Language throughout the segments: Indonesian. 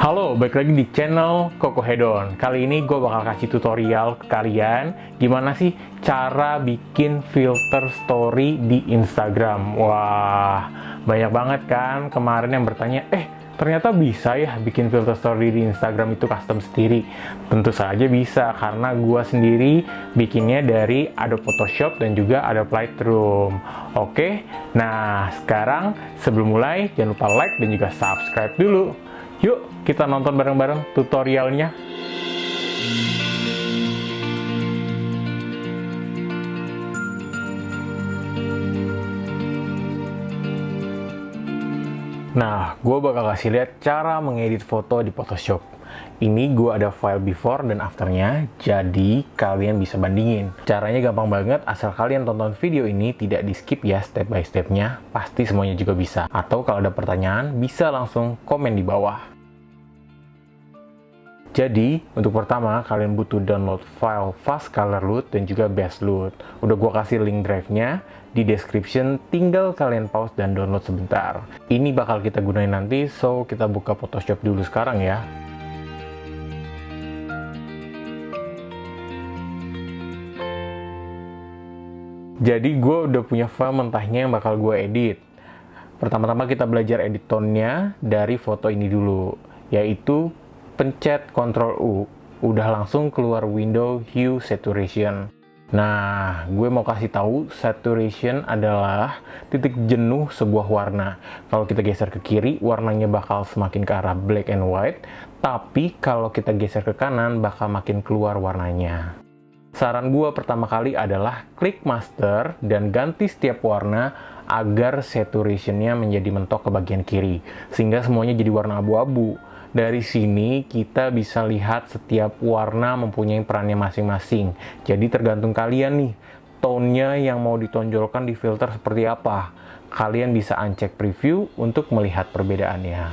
Halo, balik lagi di channel Koko Hedon. Kali ini gue bakal kasih tutorial ke kalian gimana sih cara bikin filter story di Instagram. Wah, banyak banget kan kemarin yang bertanya, ternyata bisa ya bikin filter story di Instagram itu custom sendiri. Tentu saja bisa, karena gue sendiri bikinnya dari Adobe Photoshop dan juga Adobe Lightroom. Oke, nah sekarang sebelum mulai jangan lupa like dan juga subscribe dulu. Yuk, kita nonton bareng-bareng tutorialnya. Nah, gue bakal kasih lihat cara mengedit foto di Photoshop. Ini gue ada file before dan afternya, jadi kalian bisa bandingin. Caranya gampang banget, asal kalian tonton video ini tidak di skip ya step by stepnya, pasti semuanya juga bisa. Atau kalau ada pertanyaan, bisa langsung komen di bawah. Jadi, untuk pertama, kalian butuh download file Fast Color Load dan juga Best Load. Udah gue kasih link drive-nya di description, tinggal kalian pause dan download sebentar. Ini bakal kita gunain nanti, so kita buka Photoshop dulu sekarang ya. Jadi, gue udah punya file mentahnya yang bakal gue edit. Pertama-tama kita belajar edit tone-nya dari foto ini dulu, yaitu pencet Ctrl U, udah langsung keluar window Hue Saturation. Nah, gue mau kasih tahu, saturation adalah titik jenuh sebuah warna. Kalau kita geser ke kiri, warnanya bakal semakin ke arah black and white, tapi kalau kita geser ke kanan, bakal makin keluar warnanya. Saran gue pertama kali adalah klik master dan ganti setiap warna agar saturation-nya menjadi mentok ke bagian kiri, sehingga semuanya jadi warna abu-abu. Dari sini kita bisa lihat setiap warna mempunyai perannya masing-masing. Jadi tergantung kalian nih, tone-nya yang mau ditonjolkan di filter seperti apa. Kalian bisa uncheck preview untuk melihat perbedaannya.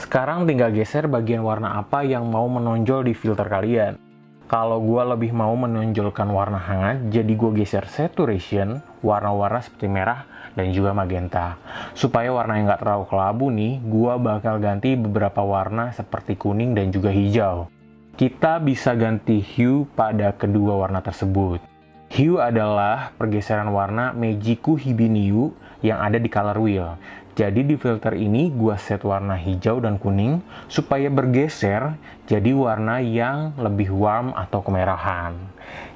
Sekarang tinggal geser bagian warna apa yang mau menonjol di filter kalian. Kalau gue lebih mau menonjolkan warna hangat, jadi gue geser saturation, warna-warna seperti merah dan juga magenta. Supaya warna yang nggak terlalu kelabu nih, gue bakal ganti beberapa warna seperti kuning dan juga hijau. Kita bisa ganti hue pada kedua warna tersebut. Hue adalah pergeseran warna Mejiku Hibiniu yang ada di color wheel. Jadi di filter ini gue set warna hijau dan kuning supaya bergeser jadi warna yang lebih warm atau kemerahan.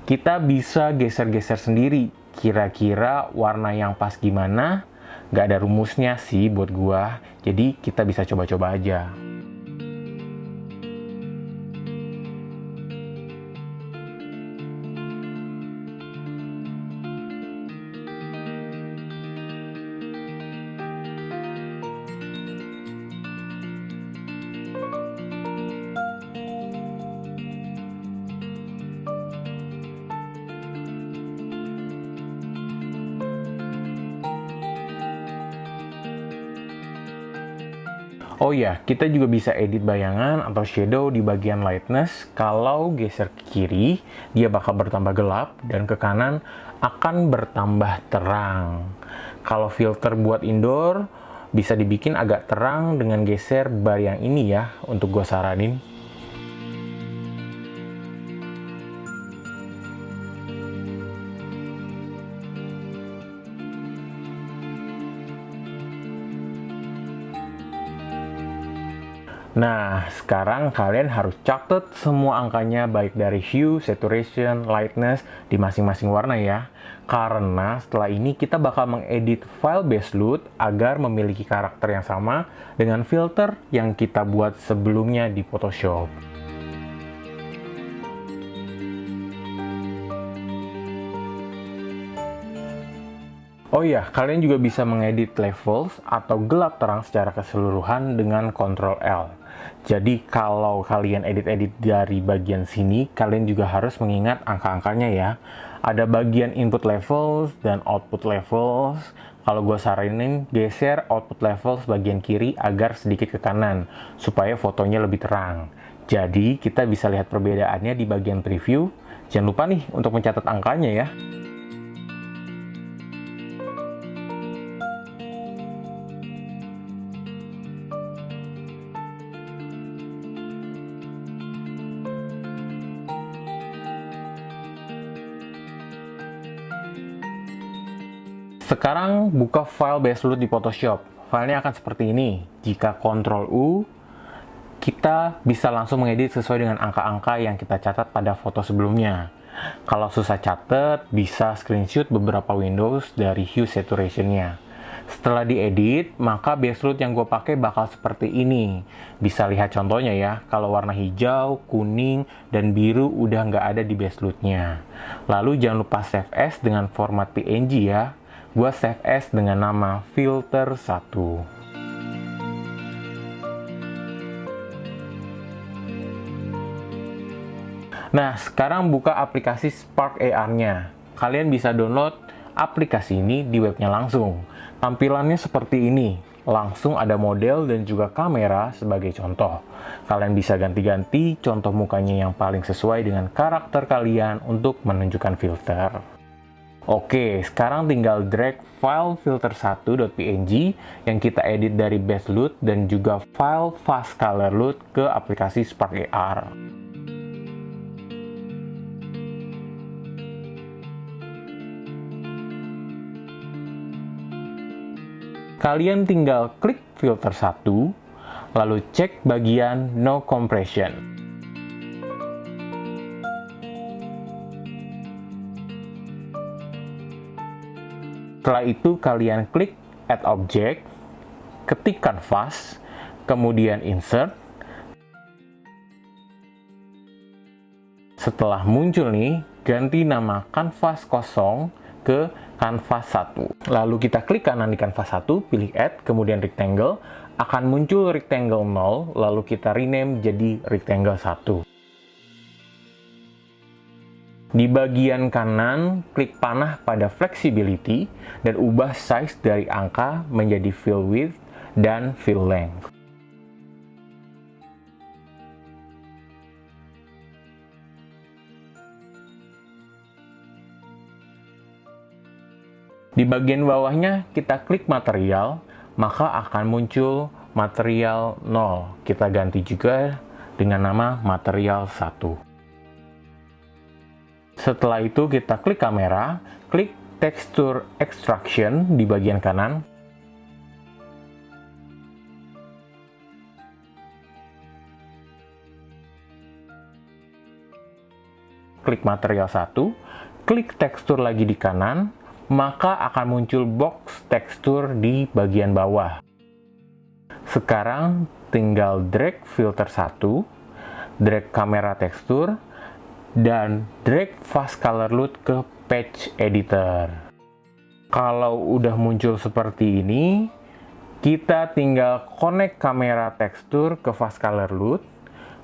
Kita bisa geser-geser sendiri, kira-kira warna yang pas gimana. Gak ada rumusnya sih buat gue, jadi kita bisa coba-coba aja. Oh ya, kita juga bisa edit bayangan atau shadow di bagian lightness. Kalau geser ke kiri, dia bakal bertambah gelap, dan ke kanan akan bertambah terang. Kalau filter buat indoor, bisa dibikin agak terang dengan geser bar yang ini ya, untuk gue saranin. Nah, sekarang kalian harus catat semua angkanya baik dari hue, saturation, lightness di masing-masing warna ya. Karena setelah ini kita bakal mengedit file base load agar memiliki karakter yang sama dengan filter yang kita buat sebelumnya di Photoshop. Oh iya, kalian juga bisa mengedit levels atau gelap terang secara keseluruhan dengan Ctrl L. Jadi kalau kalian edit-edit dari bagian sini, kalian juga harus mengingat angka-angkanya ya. Ada bagian input levels dan output levels. Kalau gue saranin, geser output levels bagian kiri agar sedikit ke kanan, supaya fotonya lebih terang. Jadi kita bisa lihat perbedaannya di bagian preview. Jangan lupa nih untuk mencatat angkanya ya. Sekarang buka file Baseloot di Photoshop. Filenya akan seperti ini. Jika Ctrl U, kita bisa langsung mengedit sesuai dengan angka-angka yang kita catat pada foto sebelumnya. Kalau susah catat, bisa screenshot beberapa windows dari hue saturation-nya. Setelah diedit, maka Baseloot yang gue pakai bakal seperti ini. Bisa lihat contohnya ya, kalau warna hijau, kuning, dan biru udah nggak ada di Baseloot-nya. Lalu jangan lupa save as dengan format PNG ya. Gue save as dengan nama filter 1. Nah, sekarang buka aplikasi Spark AR-nya. Kalian bisa download aplikasi ini di webnya langsung. Tampilannya seperti ini. Langsung ada model dan juga kamera sebagai contoh. Kalian bisa ganti-ganti contoh mukanya yang paling sesuai dengan karakter kalian untuk menunjukkan filter. Oke, sekarang tinggal drag file filter1.png yang kita edit dari Baseloot dan juga file fast color loot ke aplikasi Spark AR. Kalian tinggal klik filter 1, lalu cek bagian no compression. Setelah itu kalian klik add object, ketik canvas, kemudian insert. Setelah muncul nih, ganti nama canvas kosong ke canvas 1. Lalu kita klik kanan di canvas 1, pilih add, kemudian rectangle, akan muncul rectangle 0, lalu kita rename jadi rectangle 1. Di bagian kanan, klik panah pada flexibility dan ubah size dari angka menjadi fill width dan fill length. Di bagian bawahnya kita klik material, maka akan muncul material 0. Kita ganti juga dengan nama material 1. Setelah itu kita klik kamera, klik texture extraction di bagian kanan. Klik material 1, klik tekstur lagi di kanan, maka akan muncul box tekstur di bagian bawah. Sekarang tinggal drag filter 1, drag kamera tekstur, dan drag fast color loot ke patch editor. Kalau udah muncul seperti ini, kita tinggal connect kamera tekstur ke fast color loot,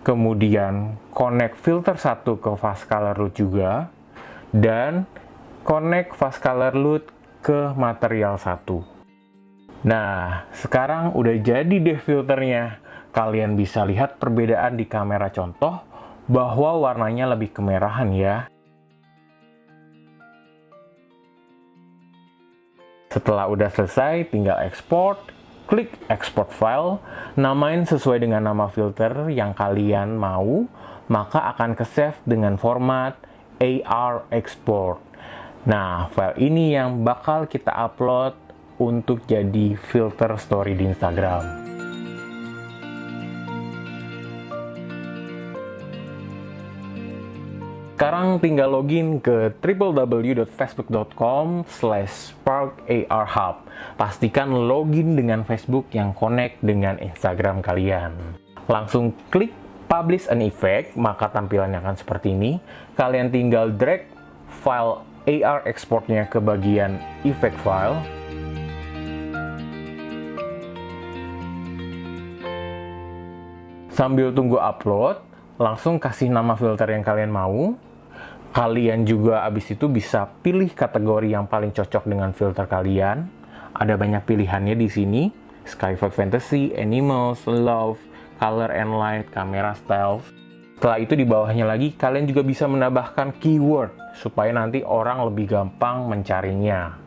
kemudian connect filter 1 ke fast color loot juga, dan connect fast color loot ke material 1. Nah, sekarang udah jadi deh filternya. Kalian bisa lihat perbedaan di kamera contoh bahwa warnanya lebih kemerahan ya. Setelah udah selesai, tinggal export, klik export file, namain sesuai dengan nama filter yang kalian mau, maka akan ke-save dengan format AR export. Nah, file ini yang bakal kita upload untuk jadi filter story di Instagram. Sekarang tinggal login ke www.facebook.com/sparkarhub. Pastikan login dengan Facebook yang connect dengan Instagram kalian. Langsung klik Publish an Effect, maka tampilannya akan seperti ini. Kalian tinggal drag file AR exportnya ke bagian Effect File. Sambil tunggu upload, langsung kasih nama filter yang kalian mau. Kalian juga abis itu bisa pilih kategori yang paling cocok dengan filter kalian. Ada banyak pilihannya di sini. Sci-fi fantasy, animals, love, color and light, camera style. Setelah itu di bawahnya lagi, kalian juga bisa menambahkan keyword supaya nanti orang lebih gampang mencarinya.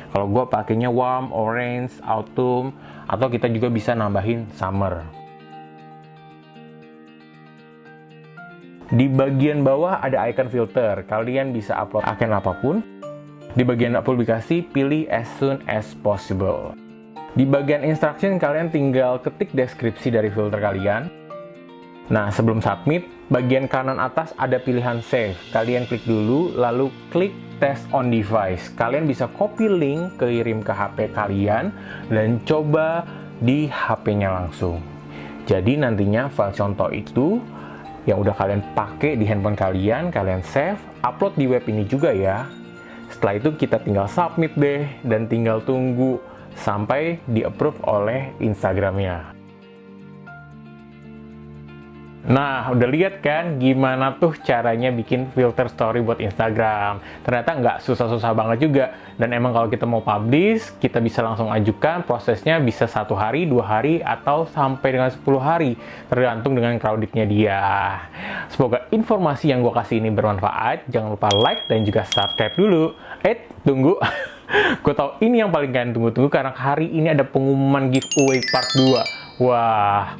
Kalau gue pakainya warm, orange, autumn, atau kita juga bisa nambahin summer. Di bagian bawah ada icon filter, kalian bisa upload icon apapun. Di bagian publikasi, pilih as soon as possible. Di bagian instruction, kalian tinggal ketik deskripsi dari filter kalian. Nah, sebelum submit, bagian kanan atas ada pilihan save. Kalian klik dulu, lalu klik test on device. Kalian bisa copy link, kirim ke HP kalian, dan coba di HP-nya langsung. Jadi nantinya file contoh itu yang udah kalian pakai di handphone kalian save, upload di web ini juga ya. Setelah itu kita tinggal submit deh, dan tinggal tunggu sampai di-approve oleh Instagramnya. Nah, udah lihat kan gimana tuh caranya bikin filter story buat Instagram. Ternyata nggak susah-susah banget juga. Dan emang kalau kita mau publish, kita bisa langsung ajukan, prosesnya bisa 1 hari, 2 hari, atau sampai dengan 10 hari. Tergantung dengan crowdednya dia. Semoga informasi yang gue kasih ini bermanfaat. Jangan lupa like dan juga subscribe dulu. Tunggu. Gue tau ini yang paling kalian tunggu-tunggu karena hari ini ada pengumuman giveaway part 2. Wah.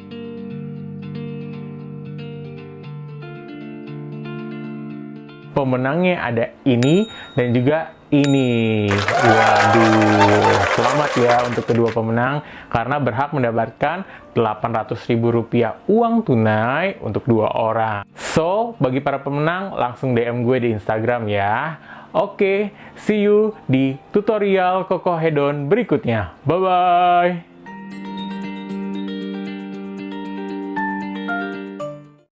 Pemenangnya ada ini dan juga ini. Waduh, selamat ya untuk kedua pemenang karena berhak mendapatkan Rp800.000 uang tunai untuk 2 orang. So, bagi para pemenang langsung DM gue di Instagram ya. Oke, see you di tutorial Koko Hedon berikutnya. Bye-bye!